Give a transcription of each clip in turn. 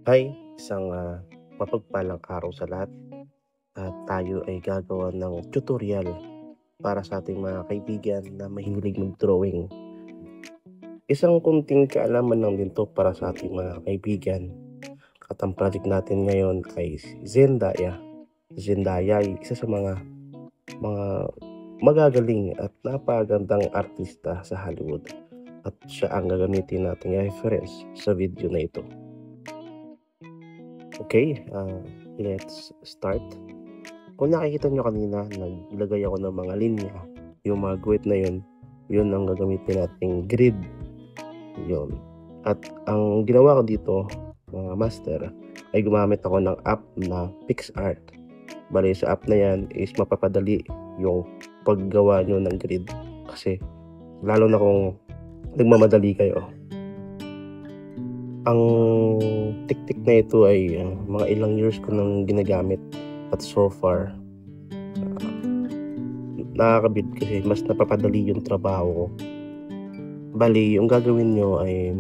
Hi, isang mapagpalang araw sa lahat at tayo ay gagawa ng tutorial para sa ating mga kaibigan na mahilig mag-drawing. Isang kunting kaalaman lang din 'to para sa ating mga kaibigan at ang project natin ngayon ay si Zendaya. Zendaya ay isa sa mga magagaling at napakagandang artista sa Hollywood at siya ang gagamitin nating reference sa video na ito. Okay, let's start. Kung nakikita nyo kanina, naglagay ako ng mga linya. Yung mga guhit na yun ang gagamitin nating grid. Yun. At ang ginawa ko dito, mga master, ay gumamit ako ng app na PixArt. Bali sa app na yan is mapapadali yung paggawa nyo ng grid. Kasi lalo na kung nagmamadali kayo. Ang tik-tik na ito ay mga ilang years ko nang ginagamit at so far nakakabid kasi mas napapadali yung trabaho ko. Bali, yung gagawin nyo ay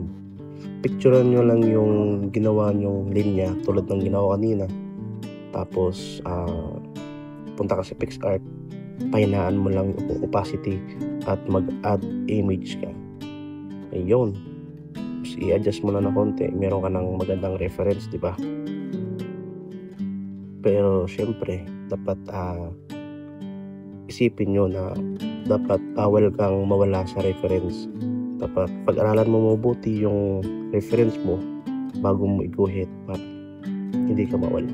picturean nyo lang yung ginawa nyong linya tulad ng ginawa kanina. Tapos punta ka sa PixArt, pahinaan mo lang yung opacity at mag-add image ka. Ayun, i-adjust mo lang na konti, meron ka ng magandang reference, di ba? Pero syempre dapat isipin nyo na dapat bawal kang mawala sa reference. Dapat pag-aralan mo mabuti yung reference mo bago mo iguhit para hindi ka mawala.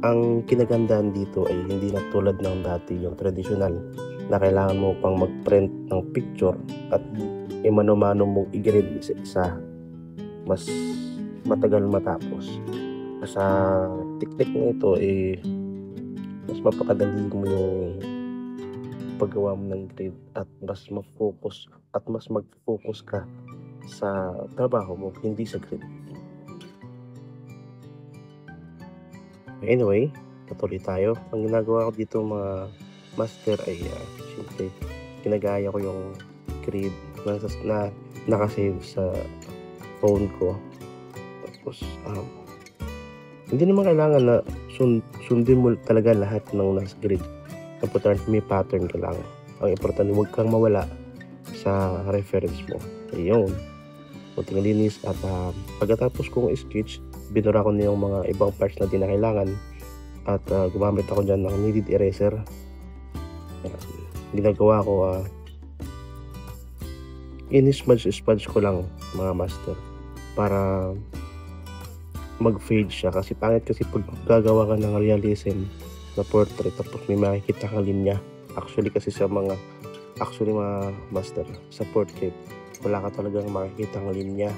Ang kinagandaan dito ay hindi na tulad ng dati yung traditional na kailangan mo pang mag-print ng picture at mano-mano mong i-grid sa isa. Mas matagal matapos. Sa technique na ito mas mapakadali mo yung paggawa mo ng grid at mas mag-focus ka sa trabaho mo, hindi sa grid. Anyway, patuloy tayo. Ang ginagawa ko dito mga master ay siyempre ginagaya ko yung grid na nakasave sa phone ko. Tapos hindi naman kailangan na sundin mo talaga lahat ng nasa grid. Importante may pattern ka lang. Ang importante huwag kang mawala sa reference mo. Ayun. Kunting linis at pagkatapos kong sketch, binura ko na yung mga ibang parts na di na kailangan at gumamit ako dyan ng kneaded eraser. Ginagawa ko in-smudge ko lang mga master para mag-fade siya kasi pangit kasi pag gagawa ka ng realism na portrait tapos may makikita kang linya. Actually mga master sa portrait wala ka talagang makikita ng linya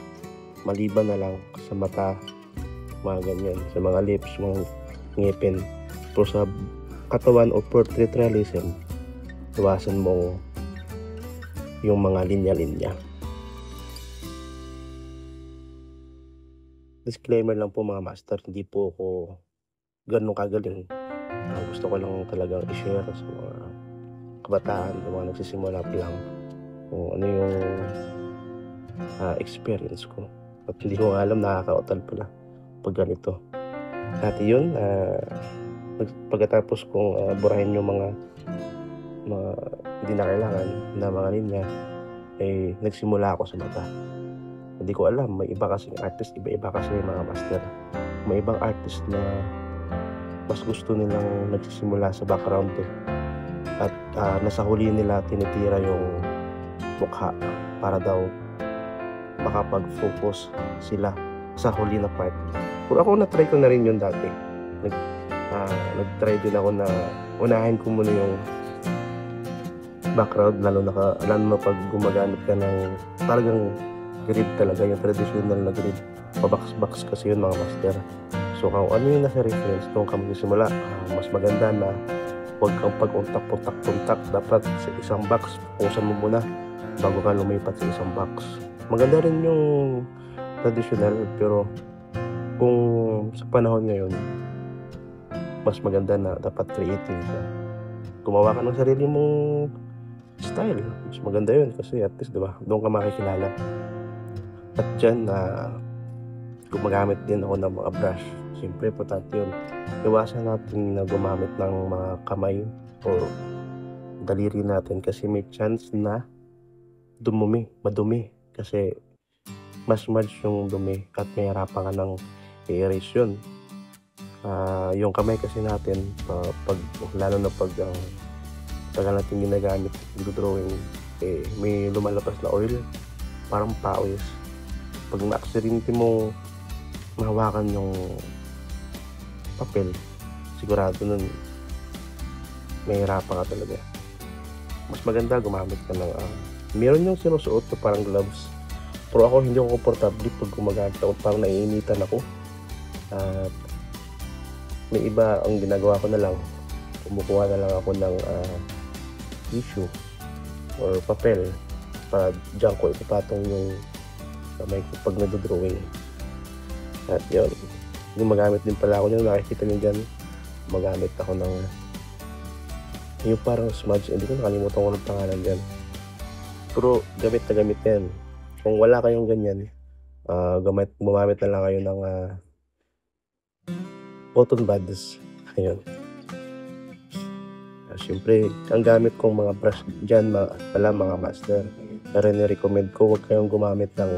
maliban na lang sa mata, mga ganyan, sa mga lips, mga ngipin. Pero sa katawan o portrait realism, iwasan mo yung mga linya-linya. Disclaimer lang po mga master, hindi po ako ganun kagaling. Gusto ko lang talagang i-share sa mga kabataan, sa mga nagsisimula pa lang kung ano yung experience ko. At hindi ko alam, nakakautal pala pag ganito. At yun, pagkatapos kong burahin yung mga hindi na kailangan na mga linya, nagsimula ako sa mata. Hindi ko alam, may iba kasing artist, iba-iba kasi mga master. May ibang artist na mas gusto nilang nagsisimula sa background at nasa huli nila tinitira yung mukha para daw makapag-focus sila sa huli na part. Pero ako na-try ko na rin yun dati. Nag-try din ako na unahin ko muna yung background, lalo na pag gumagamit ka ng talagang grid talaga, yung traditional na grid. Pabox-box kasi yun mga master. So kung ano yung nasa reference nung kami simula, mas maganda na huwag kang pag-untak-puntak. Dapat sa isang box, pusan mo muna bago ka lumipat sa isang box. Maganda rin yung traditional, pero kung sa panahon ngayon, mas maganda na dapat creative ka. Gumawa ka ng sarili mong style. Mas maganda yun kasi at least, diba, doon ka makikilala. At dyan gumagamit din ako ng mga brush. Siyempre importante yun. Iwasan natin na gumamit ng mga kamay o daliri natin kasi may chance na madumi. Kasi mas smudge yung dumi at may harapan ka ng i-erase yun. Yung kamay kasi natin, lalo na pag tagal natin ginagamit yung drawing, may lumalabas na oil, parang pawis. Pag na-accidente mo mahawakan yung papel, sigurado nun may hirapan ka talaga. Mas maganda gumamit ka ng meron yung sinusuot na parang gloves, pero ako hindi ako komportable pag gumagamit ako, parang naiinitan ako. At may iba, ang ginagawa ko na lang, kumukuha na lang ako ng tissue or papel para dyan ko ipapatong yung kamay ko pag nagdo-drawing. At yun, gumagamit din pala ako nyo, nakikita nyo dyan, gumagamit ako ng yung parang smudge, hindi ko nakalimutan ko ng pangalan dyan, pero gamit na gamit yan. Kung wala kayong ganyan, gumamit na lang kayo ng cotton buds. Ayun. Siyempre, ang gamit kong mga brush dyan, mga master, pero ni-recommend ko huwag kayong gumamit ng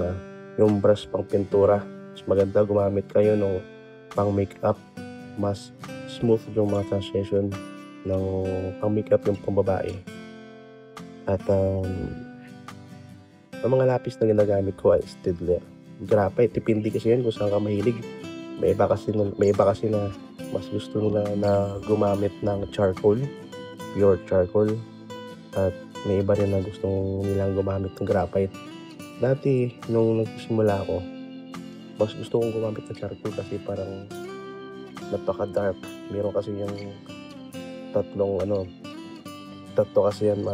yung brush pang pintura. Mas maganda gumamit kayo ng pang makeup. Mas smooth yung mga transition ng pang makeup yung pang babae. At ang mga lapis na ginagamit ko ay Staedtler. Graphite, depende kasi yan kung saan ka mahilig. May iba kasi na mas gusto nila na gumamit ng charcoal, pure charcoal. At may iba rin na gusto nilang gumamit ng graphite. Dati, nung nagsimula ako, mas gusto kong gumamit ng charcoal kasi parang napaka-dark. Meron kasi yung tatlo kasi yan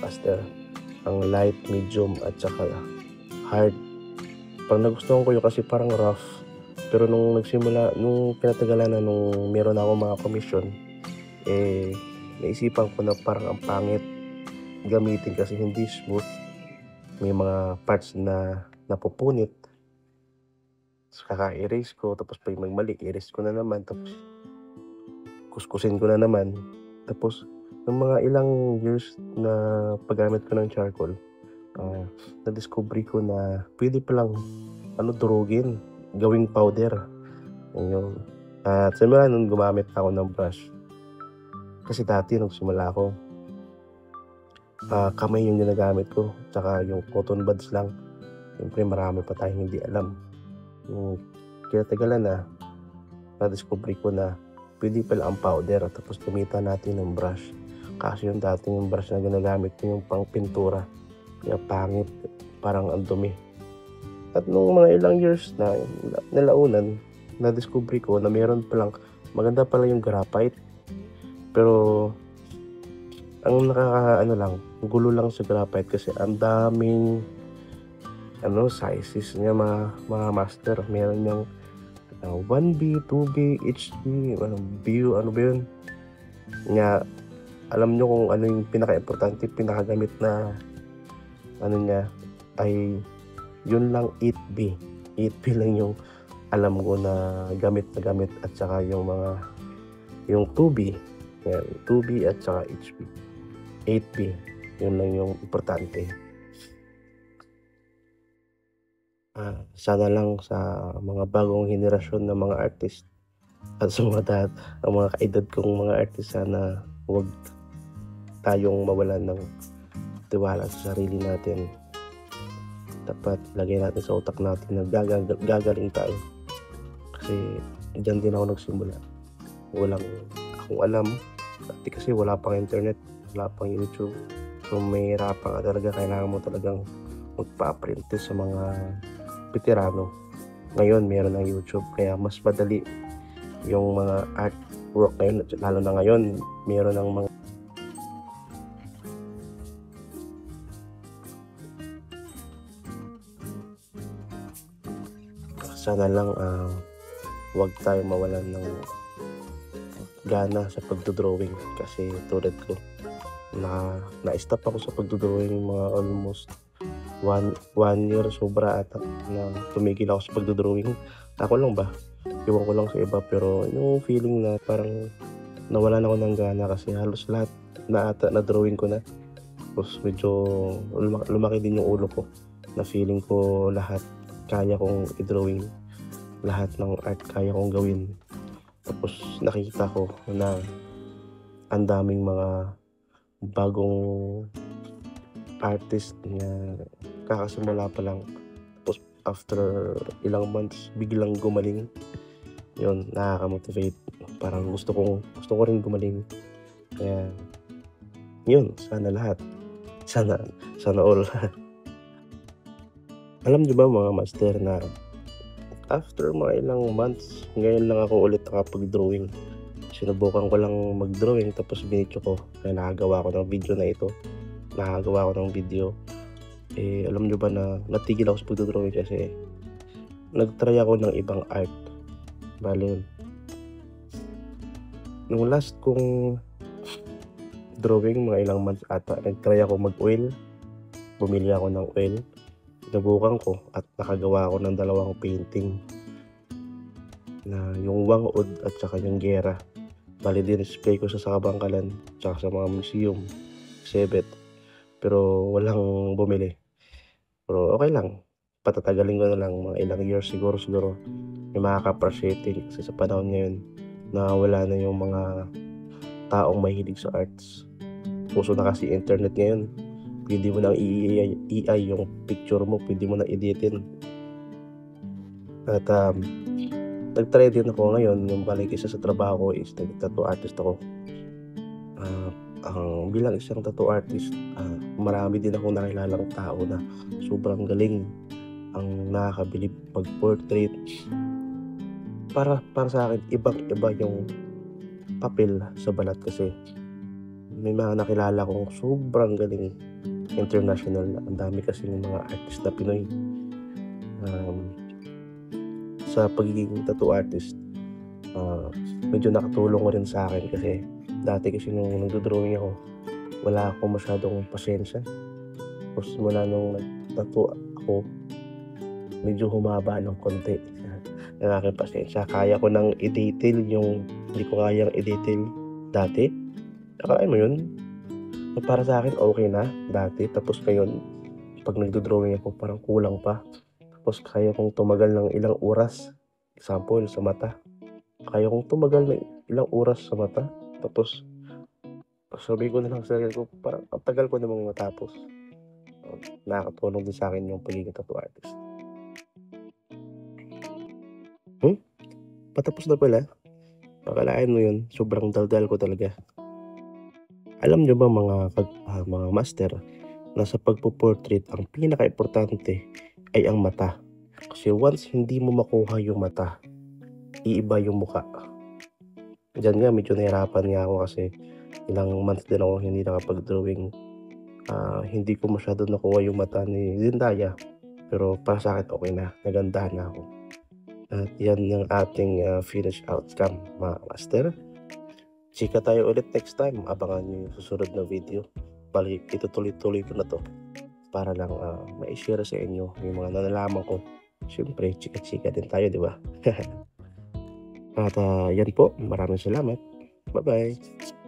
master. Ang light, medium, at saka hard. Parang nagustuhan ko yun kasi parang rough. Pero nung pinatagalan na, nung meron ako mga commission, naisipan ko na parang ang pangit gamitin kasi hindi smooth. May mga parts na napupunit. So, kaka-erase ko, tapos pag magmali, erase ko na naman, tapos kuskusin ko na naman. Tapos, ng mga ilang years na paggamit ko ng charcoal, na-discover ko na pwede palang durugin, gawing powder. Yun. At simula nung gumamit ako ng brush. Kasi dati nung simula ako, kamay yung ginagamit ko, tsaka yung cotton buds lang. Siyempre marami pa tayong hindi alam. Kaya tagalan na-discover ko na pwede pala ang powder, tapos gamitan natin ng brush. Kasi yung dating yung brush na ginagamit ko yung pang pintura, kaya pangit, parang ang dumi. At nung mga ilang years na nalaunan, na-discover ko na meron palang maganda pala yung graphite. Pero ang gulo lang sa graphite kasi ang daming sizes niya, mga master. Meron yung 1B, 2B, HB, view, ano ba yun? Nga, alam nyo kung ano yung pinaka-importante, pinakagamit na niya ay yun lang, 8B. 8B lang yung alam ko na gamit at saka yung 2B. Yan, 2B at saka HB. 8B, yun lang yung importante. Sana lang sa mga bagong henerasyon ng mga artist at sa ang mga kaedad kong mga artist, sana huwag tayong mawalan ng tiwala sa sarili natin. Dapat lagay natin sa utak natin na gagaling tayo. Kasi dyan din ako nagsimula. Walang akong alam. Dati kasi wala pang internet, wala pang YouTube. So may hirapan ka talaga. Kailangan mo talagang magpa-apprentice sa mga veterano. Ngayon meron ng YouTube, kaya mas madali yung mga artwork ngayon. Lalo na ngayon, meron ng mga sana lang huwag tayo mawalan ng gana sa pagdodrawing. Kasi tulad ko, na-stop ako sa pagdodrawing mga almost one year sobra ata na tumigil ako sa pagdodrawing. Ako lang ba? Ewan ko lang sa iba, pero yung feeling na parang nawalan ako ng gana kasi halos lahat na ata na drawing ko na. Tapos medyo lumaki din yung ulo ko na feeling ko lahat kaya kong i-drawing, lahat ng art kaya kong gawin. Tapos nakita ko na ang daming mga bagong artist na kakasimula pa lang. Tapos after ilang months, biglang gumaling. Yun, nakaka-motivate. Parang gusto ko rin gumaling. Kaya, yun, sana lahat. Sana all. Alam niyo ba mga master na after mga ilang months, ngayon lang ako ulit nakapag-drawing. Sinubukan ko lang mag-drawing tapos binidyo ko. Kaya nakagawa ko ng video na ito. Nakagawa ko ng video. Alam niyo ba na natigil ako sa pag-drawing kasi nag-try ako ng ibang art. Bale yun. Nung last kong drawing, mga ilang months ata, nag-try ako mag-oil. Bumili ako ng oil. Sinubukan ko at nakagawa ako ng dalawang painting na yung Wangod at saka yung Gera. Bali din-display ko sa Kabangkalan tsaka sa mga museum, exhibit. Pero walang bumili. Pero okay lang. Patatagalin ko na lang mga ilang years siguro may makaka-appreciate kasi sa panahon ngayon na wala na yung mga taong mahilig sa arts. Uso na kasi internet ngayon. Pwede mo nang i-AI yung picture mo, pwede mo nang editin. At nag-try din ako ngayon, yung balik isa sa trabaho ko is tattoo artist ako. Bilang isang tattoo artist, marami din akong nakilalang tao na sobrang galing ang nakakabilib pag-portrait. Para sa akin, ibang-iba yung papel sa balat kasi may mga nakilala kong sobrang galing international na. Ang dami kasi ng mga artist na Pinoy. Sa pagiging tattoo artist, medyo nakatulong ko rin sa akin kasi dati kasi nung nagdo-drawing ako, wala akong masyadong pasensya. Tapos mula nung nag-tattoo ako, medyo humaba ng konti ang aking pasensya. Kaya ko nang i-detail yung hindi ko kayang i-detail dati. Akalain mo yun? Para sa akin okay na dati. Tapos ngayon, pag nagdo-drawing ako, parang kulang pa. Tapos kaya kong tumagal ng ilang oras. Example, sa mata. Kaya kong tumagal ng ilang oras sa mata. Tapos sabi ko na lang sa sarili ko, parang ang tagal ko namang matapos. Nakakatulong din sa akin yung pagiging tattoo artist. Patapos na pala. Akalain mo yun, sobrang daldal ko talaga. Alam nyo ba mga master, na sa pagpo-portrait ang pinaka-importante ay ang mata. Kasi once hindi mo makuha yung mata, iiba yung muka. Diyan nga medyo nahirapan nga ako kasi ilang months din ako hindi nakapag-drawing. Hindi ko masyado nakuha yung mata ni Zendaya. Pero para sa akin okay na, nagandahan na ako. At yan yung ating finished outcome mga master. Chika tayo ulit next time. Abangan nyo yung susunod na video. Balik, itutuloy-tuloy ko na to para lang ma-share sa inyo yung mga nalalaman ko. Siyempre, chika-chika din tayo, di ba? At yan po. Maraming salamat. Bye-bye.